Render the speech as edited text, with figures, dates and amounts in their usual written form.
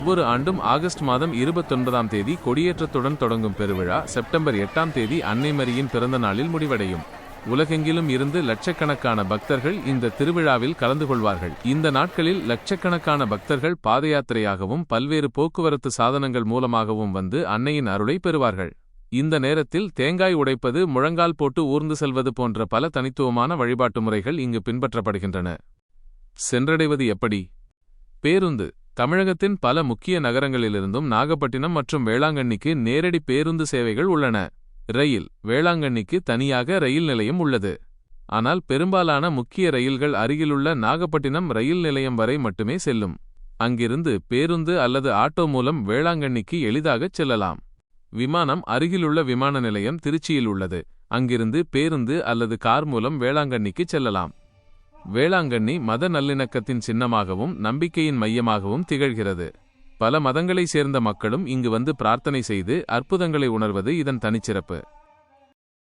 ஒவ்வொரு ஆண்டும் ஆகஸ்ட் மாதம் 29ஆம் தேதி கொடியேற்றத்துடன் தொடங்கும் பெருவிழா செப்டம்பர் 8ஆம் தேதி அன்னை மரியின் பிறந்த நாளில் முடிவடையும். உலகெங்கிலும் இருந்து லட்சக்கணக்கான பக்தர்கள் இந்த திருவிழாவில் கலந்து கொள்வார்கள். இந்த நாட்களில் லட்சக்கணக்கான பக்தர்கள் பாதயாத்திரையாகவும் பல்வேறு போக்குவரத்து சாதனங்கள் மூலமாகவும் வந்து அன்னையின் அருளை பெறுவார்கள். இந்த நேரத்தில் தேங்காய் உடைப்பது, முழங்கால் போட்டு ஊர்ந்து செல்வது போன்ற பல தனித்துவமான வழிபாட்டு முறைகள் இங்கு பின்பற்றப்படுகின்றன. சென்றடைவது எப்படி? பேருந்து. தமிழகத்தின் பல முக்கிய நகரங்களிலிருந்தும் நாகப்பட்டினம் மற்றும் வேளாங்கண்ணிக்கு நேரடி பேருந்து சேவைகள் உள்ளன. ரயில். வேளாங்கண்ணிக்கு தனியாக ரயில் நிலையம் உள்ளது. ஆனால் பெரும்பாலான முக்கிய ரயில்கள் அருகிலுள்ள நாகப்பட்டினம் ரயில் நிலையம் வரை மட்டுமே செல்லும். அங்கிருந்து பேருந்து அல்லது ஆட்டோ மூலம் வேளாங்கண்ணிக்கு எளிதாகச் செல்லலாம். விமானம். அருகிலுள்ள விமான நிலையம் திருச்சியில் உள்ளது. அங்கிருந்து பேருந்து அல்லது கார் மூலம் வேளாங்கண்ணிக்கு செல்லலாம். வேளாங்கண்ணி மத நல்லிணக்கத்தின் சின்னமாகவும் நம்பிக்கையின் மையமாகவும் திகழ்கிறது. பல மதங்களைச் சேர்ந்த மக்களும் இங்கு வந்து பிரார்த்தனை செய்து அற்புதங்களை உணர்வது இதன் தனிச்சிறப்பு.